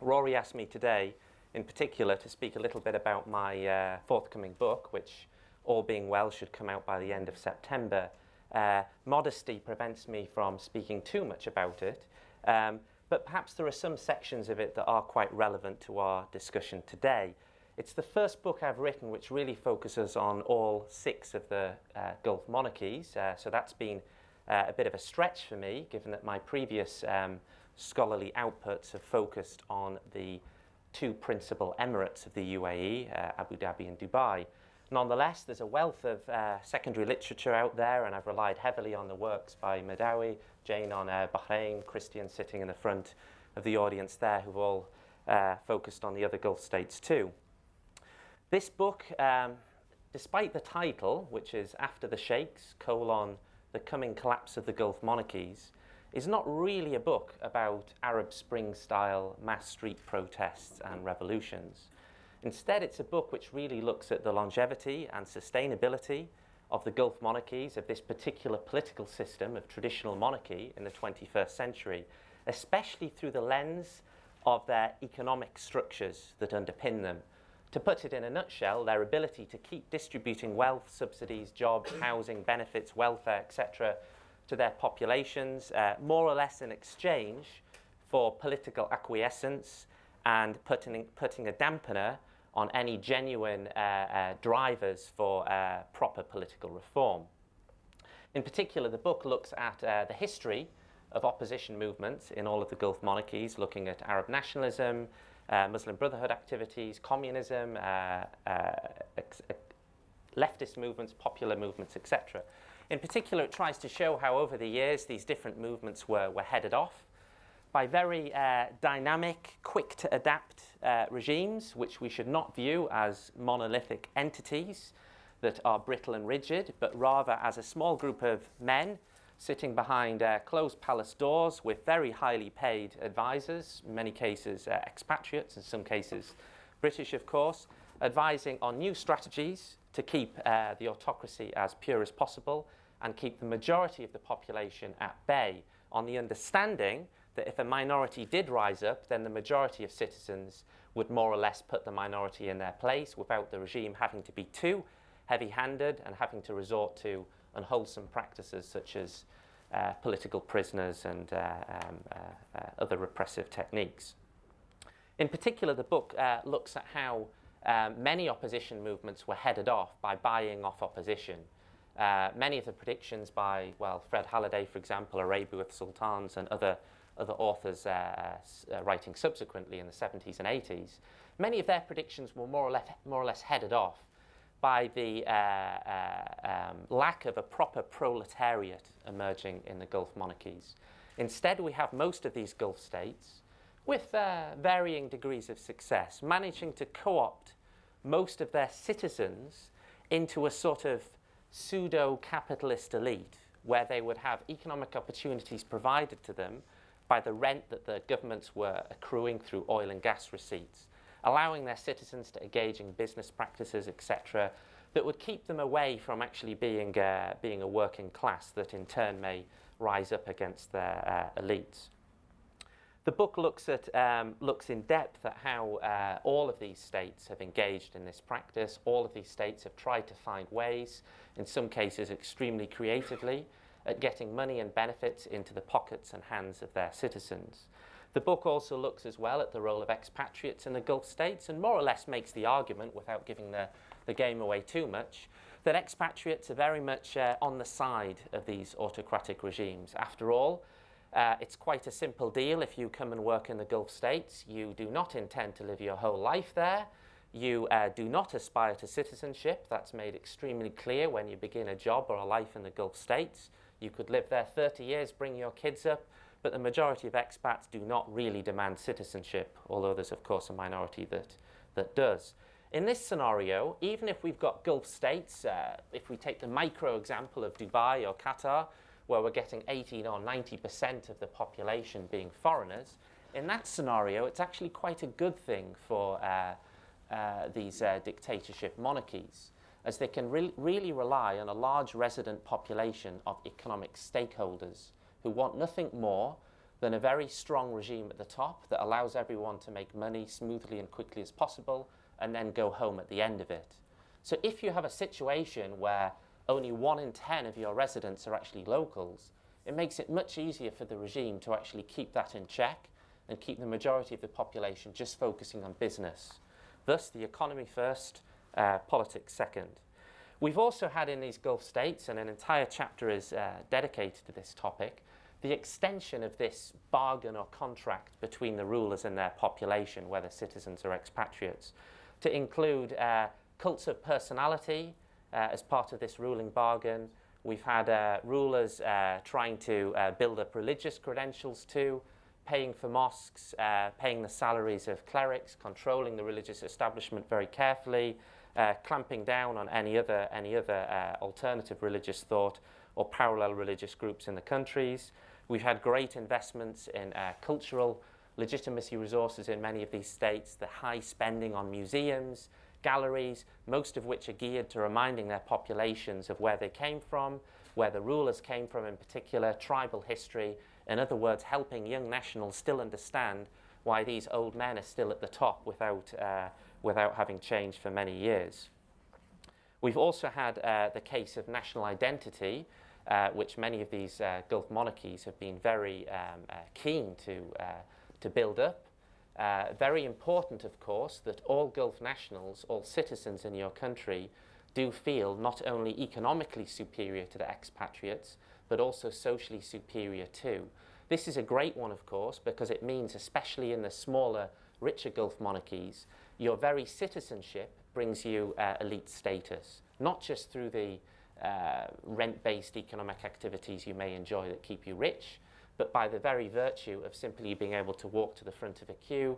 Rory asked me today, in particular, to speak a little bit about my forthcoming book, which, all being well, should come out by the end of September. Modesty prevents me from speaking too much about it, but perhaps there are some sections of it that are quite relevant to our discussion today. It's the first book I've written which really focuses on all 6 of the Gulf monarchies, so that's been a bit of a stretch for me, given that my previous scholarly outputs have focused on the 2 principal Emirates of the UAE, Abu Dhabi and Dubai. Nonetheless, there's a wealth of secondary literature out there, and I've relied heavily on the works by Madawi, Jane on Bahrain, Christian sitting in the front of the audience there, who've all focused on the other Gulf states too. This book, despite the title, which is After the Sheikhs, the Coming Collapse of the Gulf Monarchies, is not really a book about Arab Spring-style mass street protests and revolutions. Instead, it's a book which really looks at the longevity and sustainability of the Gulf monarchies, of this particular political system of traditional monarchy in the 21st century, especially through the lens of their economic structures that underpin them. To put it in a nutshell, their ability to keep distributing wealth, subsidies, jobs, housing, benefits, welfare, etc., to their populations, more or less in exchange for political acquiescence and putting a dampener on any genuine drivers for proper political reform. In particular, the book looks at the history of opposition movements in all of the Gulf monarchies, looking at Arab nationalism, Muslim Brotherhood activities, communism, leftist movements, popular movements, etc. In particular, it tries to show how over the years these different movements were headed off by very dynamic, quick-to-adapt regimes, which we should not view as monolithic entities that are brittle and rigid, but rather as a small group of men sitting behind closed palace doors with very highly paid advisors, in many cases expatriates, in some cases British, of course, advising on new strategies to keep the autocracy as pure as possible and keep the majority of the population at bay, on the understanding that if a minority did rise up, then the majority of citizens would more or less put the minority in their place without the regime having to be too heavy-handed and having to resort to unwholesome practices such as political prisoners and other repressive techniques. In particular, the book looks at how many opposition movements were headed off by buying off opposition. Many of the predictions by, Fred Halliday, for example, Arabia with Sultans, and other authors writing subsequently in the 70s and 80s, many of their predictions were more or less headed off by the lack of a proper proletariat emerging in the Gulf monarchies. Instead, we have most of these Gulf states, with varying degrees of success, managing to co-opt most of their citizens into a sort of pseudo-capitalist elite, where they would have economic opportunities provided to them by the rent that the governments were accruing through oil and gas receipts, allowing their citizens to engage in business practices, etc., that would keep them away from actually being a working class that in turn may rise up against their elites. The book looks in depth at how all of these states have engaged in this practice. All of these states have tried to find ways, in some cases extremely creatively, at getting money and benefits into the pockets and hands of their citizens. The book also looks as well at the role of expatriates in the Gulf states and more or less makes the argument, without giving the game away too much, that expatriates are very much on the side of these autocratic regimes. After all, it's quite a simple deal. If you come and work in the Gulf states, you do not intend to live your whole life there. You do not aspire to citizenship. That's made extremely clear when you begin a job or a life in the Gulf states. You could live there 30 years, bring your kids up, but the majority of expats do not really demand citizenship, although there's, of course, a minority that does. In this scenario, even if we've got Gulf states, if we take the micro example of Dubai or Qatar, where we're getting 80 or 90% of the population being foreigners, in that scenario, it's actually quite a good thing for these dictatorship monarchies, as they can really rely on a large resident population of economic stakeholders who want nothing more than a very strong regime at the top that allows everyone to make money smoothly and quickly as possible and then go home at the end of it. So if you have a situation where only 1 in 10 of your residents are actually locals, it makes it much easier for the regime to actually keep that in check and keep the majority of the population just focusing on business. Thus, the economy first, politics second. We've also had in these Gulf states, and an entire chapter is dedicated to this topic, the extension of this bargain or contract between the rulers and their population, whether citizens or expatriates, to include cults of personality as part of this ruling bargain. We've had rulers trying to build up religious credentials too, paying for mosques, paying the salaries of clerics, controlling the religious establishment very carefully, clamping down on any other alternative religious thought or parallel religious groups in the countries. We've had great investments in cultural legitimacy resources in many of these states, the high spending on museums, galleries, most of which are geared to reminding their populations of where they came from, where the rulers came from in particular, tribal history, in other words, helping young nationals still understand why these old men are still at the top without having changed for many years. We've also had the case of national identity, which many of these Gulf monarchies have been very keen to build up. Very important, of course, that all Gulf nationals, all citizens in your country, do feel not only economically superior to the expatriates, but also socially superior too. This is a great one, of course, because it means, especially in the smaller, richer Gulf monarchies, your very citizenship brings you elite status, not just through the rent-based economic activities you may enjoy that keep you rich, but by the very virtue of simply being able to walk to the front of a queue,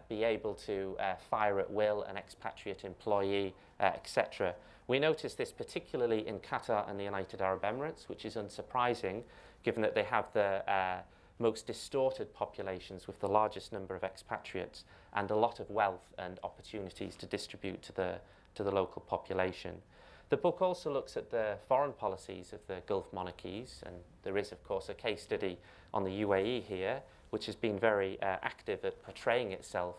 be able to fire at will an expatriate employee, etc. We notice this particularly in Qatar and the United Arab Emirates, which is unsurprising given that they have the most distorted populations with the largest number of expatriates and a lot of wealth and opportunities to distribute to the local population. The book also looks at the foreign policies of the Gulf monarchies, and there is, of course, a case study on the UAE here, which has been very active at portraying itself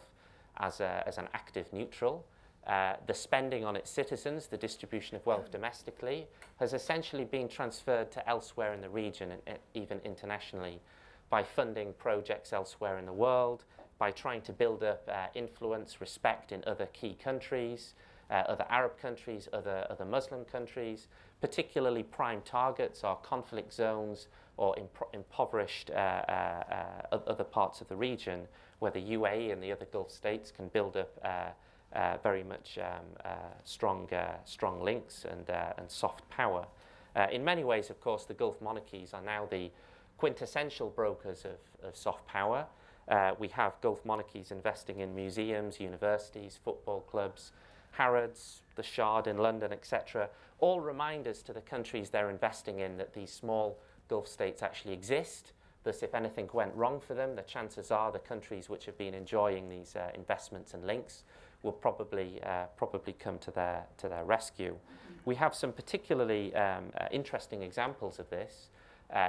as an active neutral. The spending on its citizens, the distribution of wealth domestically, has essentially been transferred to elsewhere in the region and even internationally by funding projects elsewhere in the world, by trying to build up influence, respect in other key countries, other Arab countries, other Muslim countries. Particularly prime targets are conflict zones or impoverished other parts of the region where the UAE and the other Gulf states can build up very much strong links and soft power. In many ways, of course, the Gulf monarchies are now the quintessential brokers of soft power. We have Gulf monarchies investing in museums, universities, football clubs, Harrods, the Shard in London, etc., all reminders to the countries they're investing in that these small Gulf states actually exist. Thus, if anything went wrong for them, the chances are the countries which have been enjoying these investments and links will probably come to their rescue. We have some particularly interesting examples of this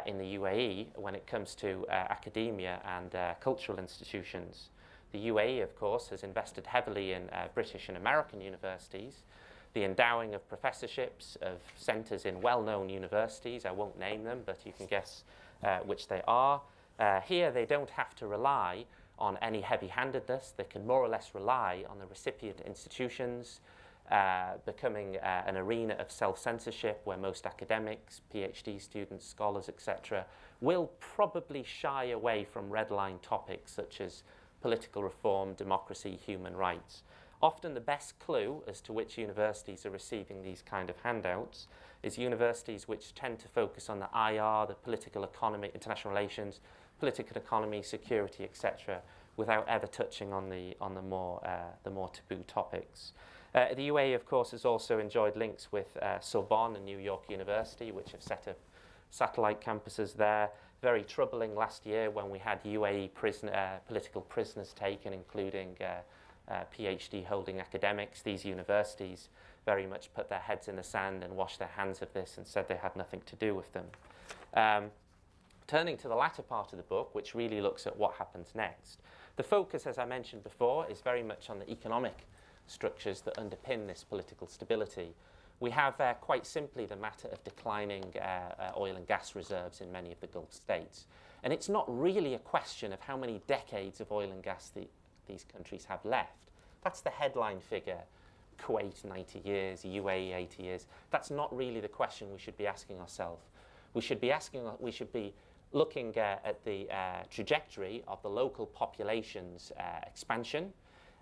in the UAE when it comes to academia and cultural institutions. The UAE, of course, has invested heavily in British and American universities, the endowing of professorships of centres in well-known universities. I won't name them, but you can guess which they are. Here, they don't have to rely on any heavy-handedness. They can more or less rely on the recipient institutions becoming an arena of self-censorship where most academics, PhD students, scholars, etc., will probably shy away from red-line topics such as political reform, democracy, human rights. Often the best clue as to which universities are receiving these kind of handouts is universities which tend to focus on the IR, the political economy, international relations, political economy, security, etc., without ever touching on the more taboo topics. The UAE, of course, has also enjoyed links with Sorbonne and New York University, which have set up satellite campuses there. Very troubling last year when we had UAE political prisoners taken, including PhD-holding academics. These universities very much put their heads in the sand and washed their hands of this and said they had nothing to do with them. Turning to the latter part of the book, which really looks at what happens next, the focus, as I mentioned before, is very much on the economic structures that underpin this political stability. We have quite simply the matter of declining oil and gas reserves in many of the Gulf states. And it's not really a question of how many decades of oil and gas these countries have left. That's the headline figure. Kuwait 90 years, UAE 80 years. That's not really the question we should be asking ourselves. We should be looking at the trajectory of the local population's expansion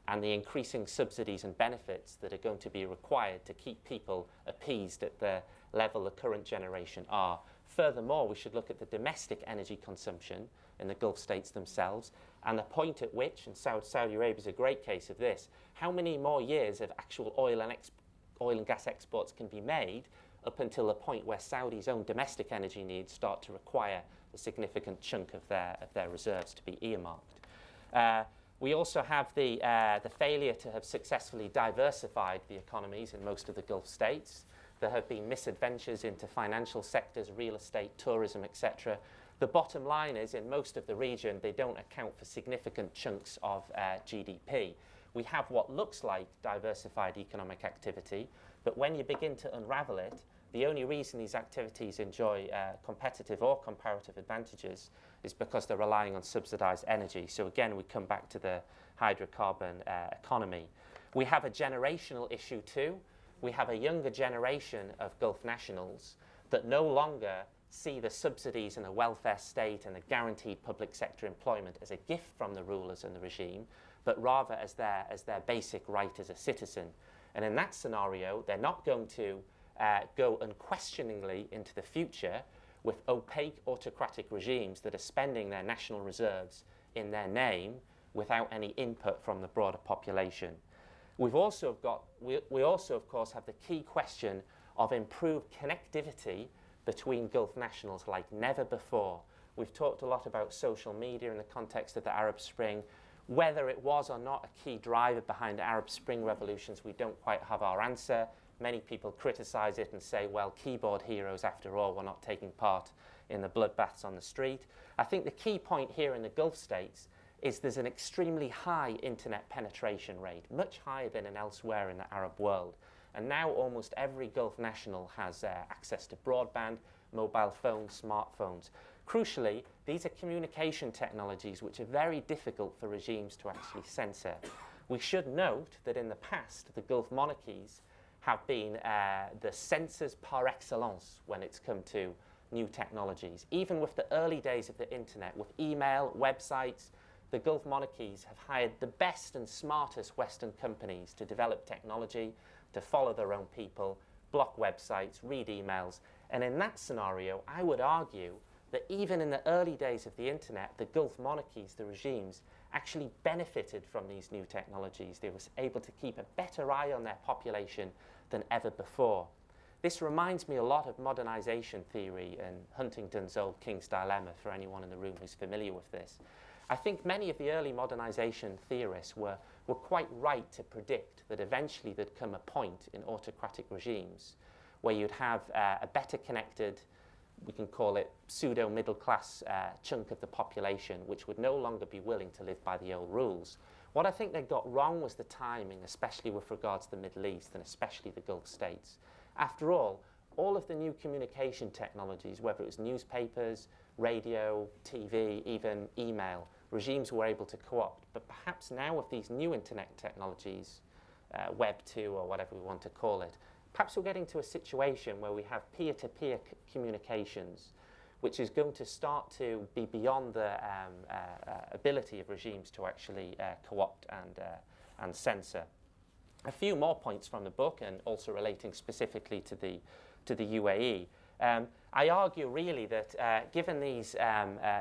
and the increasing subsidies and benefits that are going to be required to keep people appeased at the level the current generation are. Furthermore, we should look at the domestic energy consumption in the Gulf states themselves and the point at which, and Saudi Arabia is a great case of this, how many more years of actual oil and gas exports can be made up until the point where Saudi's own domestic energy needs start to require a significant chunk of their reserves to be earmarked. We also have the failure to have successfully diversified the economies in most of the Gulf states. There have been misadventures into financial sectors, real estate, tourism, etc. The bottom line is, in most of the region, they don't account for significant chunks of GDP. We have what looks like diversified economic activity, but when you begin to unravel it, the only reason these activities enjoy competitive or comparative advantages is because they're relying on subsidized energy. So again, we come back to the hydrocarbon economy. We have a generational issue too. We have a younger generation of Gulf nationals that no longer see the subsidies and the welfare state and the guaranteed public sector employment as a gift from the rulers and the regime, but rather as their basic right as a citizen. And in that scenario, they're not going to go unquestioningly into the future with opaque autocratic regimes that are spending their national reserves in their name without any input from the broader population. We also, of course, have the key question of improved connectivity between Gulf nationals like never before. We've talked a lot about social media in the context of the Arab Spring. Whether it was or not a key driver behind Arab Spring revolutions, we don't quite have our answer. Many people criticize it and say, well, keyboard heroes, after all, were not taking part in the bloodbaths on the street. I think the key point here in the Gulf states is there's an extremely high internet penetration rate, much higher than elsewhere in the Arab world. And now almost every Gulf national has access to broadband, mobile phones, smartphones. Crucially, these are communication technologies which are very difficult for regimes to actually censor. We should note that in the past, the Gulf monarchies have been the censors par excellence when it's come to new technologies. Even with the early days of the internet, with email, websites, the Gulf monarchies have hired the best and smartest Western companies to develop technology, to follow their own people, block websites, read emails. And in that scenario, I would argue that even in the early days of the internet, the Gulf monarchies, the regimes, actually benefited from these new technologies. They were able to keep a better eye on their population than ever before. This reminds me a lot of modernization theory and Huntington's old King's Dilemma, for anyone in the room who's familiar with this. I think many of the early modernization theorists were quite right to predict that eventually there'd come a point in autocratic regimes where you'd have a better connected, we can call it pseudo-middle class chunk of the population which would no longer be willing to live by the old rules. What I think they got wrong was the timing, especially with regards to the Middle East and especially the Gulf states. After all of the new communication technologies, whether it was newspapers, radio, TV, even email, regimes were able to co-opt. But perhaps now with these new internet technologies, Web 2 or whatever we want to call it, perhaps we're getting to a situation where we have peer-to-peer communications, which is going to start to be beyond the ability of regimes to actually co-opt and censor. A few more points from the book, and also relating specifically to the UAE. I argue really that given these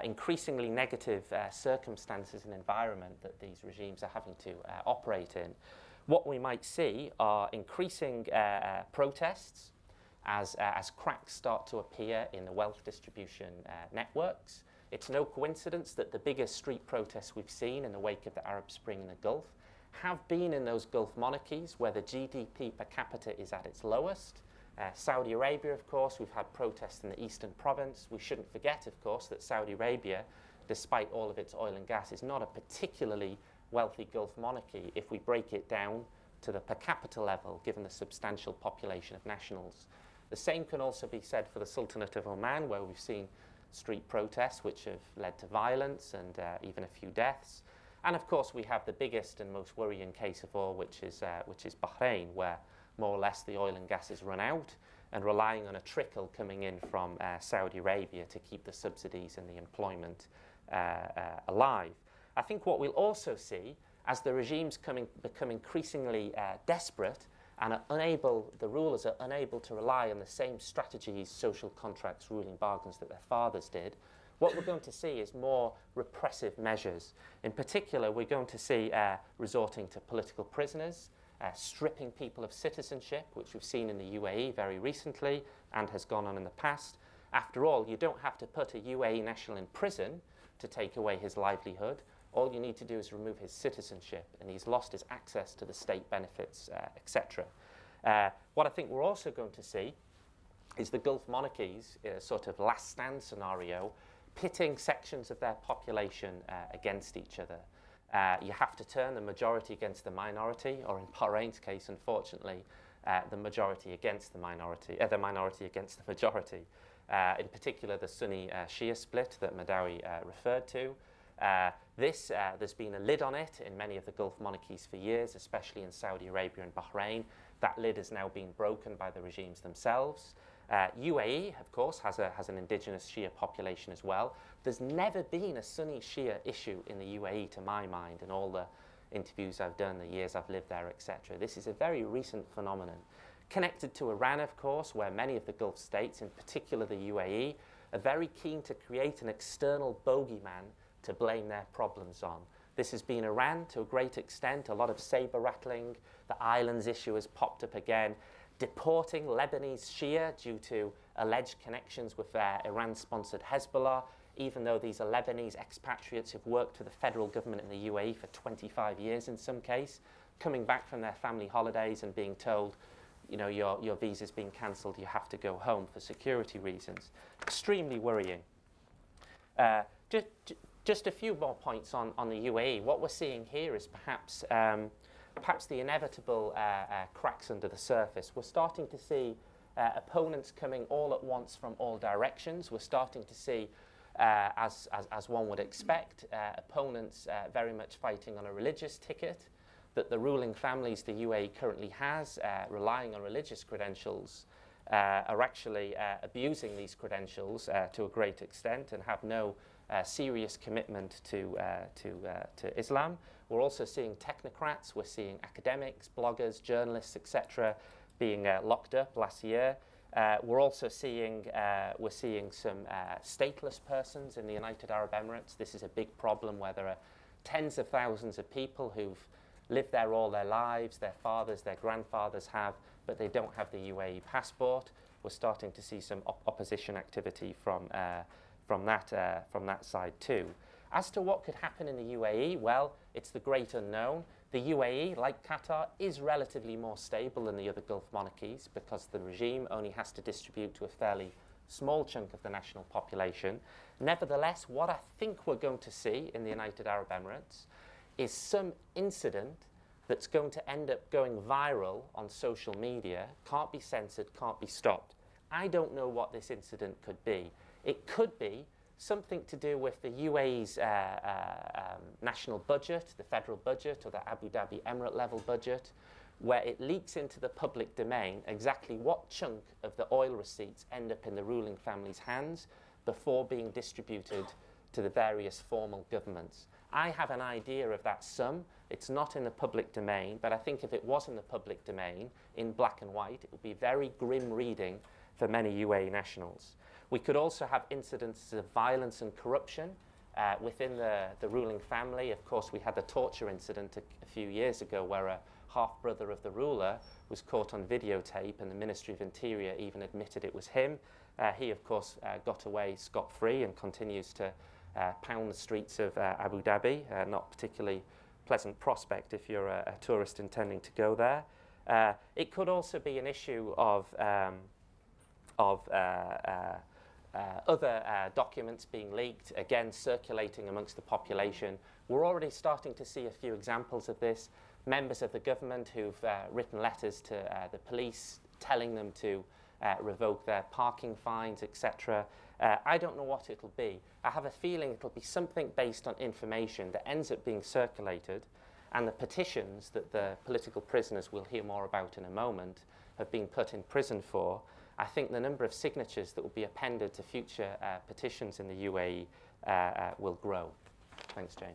increasingly negative circumstances and environment that these regimes are having to operate in, what we might see are increasing protests as cracks start to appear in the wealth distribution networks. It's no coincidence that the biggest street protests we've seen in the wake of the Arab Spring in the Gulf have been in those Gulf monarchies where the GDP per capita is at its lowest Saudi Arabia, of course, we've had protests in the eastern province. We shouldn't forget, of course, that Saudi Arabia, despite all of its oil and gas, is not a particularly wealthy Gulf monarchy if we break it down to the per capita level, given the substantial population of nationals. The same can also be said for the Sultanate of Oman, where we've seen street protests which have led to violence and even a few deaths. And of course, we have the biggest and most worrying case of all, which is Bahrain, where more or less the oil and gas is run out and relying on a trickle coming in from Saudi Arabia to keep the subsidies and the employment alive. I think what we'll also see, as the regimes become increasingly desperate and the rulers are unable to rely on the same strategies, social contracts, ruling bargains that their fathers did, what we're going to see is more repressive measures. In particular, we're going to see resorting to political prisoners, stripping people of citizenship, which we've seen in the UAE very recently and has gone on in the past. After all, you don't have to put a UAE national in prison to take away his livelihood. All you need to do is remove his citizenship, and he's lost his access to the state benefits, etc. What I think we're also going to see is the Gulf monarchies, in a sort of last stand scenario, pitting sections of their population against each other. You have to turn the majority against the minority, or in Bahrain's case, unfortunately, the majority against the minority against the majority. In particular, the Sunni-Shia split that Madawi referred to. There's been a lid on it in many of the Gulf monarchies for years, especially in Saudi Arabia and Bahrain. That lid has now been broken by the regimes themselves. UAE, of course, has an indigenous Shia population as well. There's never been a Sunni-Shia issue in the UAE, to my mind, in all the interviews I've done, the years I've lived there, etc. This is a very recent phenomenon. Connected to Iran, of course, where many of the Gulf states, in particular the UAE, are very keen to create an external bogeyman to blame their problems on. This has been Iran to a great extent, a lot of saber rattling. The islands issue has popped up again. Deporting Lebanese Shia due to alleged connections with Iran-sponsored Hezbollah, even though these are Lebanese expatriates who've worked for the federal government in the UAE for 25 years in some case, coming back from their family holidays and being told, you know, your visa's been cancelled, you have to go home for security reasons. Extremely worrying. Just a few more points on the UAE. What we're seeing here is perhaps the inevitable cracks under the surface. We're starting to see opponents coming all at once from all directions. We're starting to see, as one would expect, opponents very much fighting on a religious ticket, that the ruling families the UAE currently has, relying on religious credentials, are actually abusing these credentials to a great extent and have no serious commitment to Islam. We're also seeing technocrats, we're seeing academics, bloggers, journalists, etc., being locked up last year. We're also seeing some stateless persons in the United Arab Emirates. This is a big problem where there are tens of thousands of people who've lived there all their lives, their fathers, their grandfathers have, but they don't have the UAE passport. We're starting to see some opposition activity from that side too. As to what could happen in the UAE, well, it's the great unknown. The UAE, like Qatar, is relatively more stable than the other Gulf monarchies because the regime only has to distribute to a fairly small chunk of the national population. Nevertheless, what I think we're going to see in the United Arab Emirates is some incident that's going to end up going viral on social media, can't be censored, can't be stopped. I don't know what this incident could be. It could be something to do with the UAE's national budget, the federal budget, or the Abu Dhabi Emirate level budget, where it leaks into the public domain exactly what chunk of the oil receipts end up in the ruling family's hands before being distributed to the various formal governments. I have an idea of that sum. It's not in the public domain, but I think if it was in the public domain, in black and white, it would be very grim reading for many UAE nationals. We could also have incidences of violence and corruption within the ruling family. Of course, we had the torture incident a few years ago where a half-brother of the ruler was caught on videotape and the Ministry of Interior even admitted it was him. He, of course, got away scot-free and continues to pound the streets of Abu Dhabi. Not particularly pleasant prospect if you're a tourist intending to go there. It could also be an issue of of other documents being leaked, again circulating amongst the population. We're already starting to see a few examples of this. Members of the government who've written letters to the police telling them to revoke their parking fines, etc. I don't know what it'll be. I have a feeling it'll be something based on information that ends up being circulated, and the petitions that the political prisoners we'll hear more about in a moment have been put in prison for. I think the number of signatures that will be appended to future petitions in the UAE will grow. Thanks, Jane.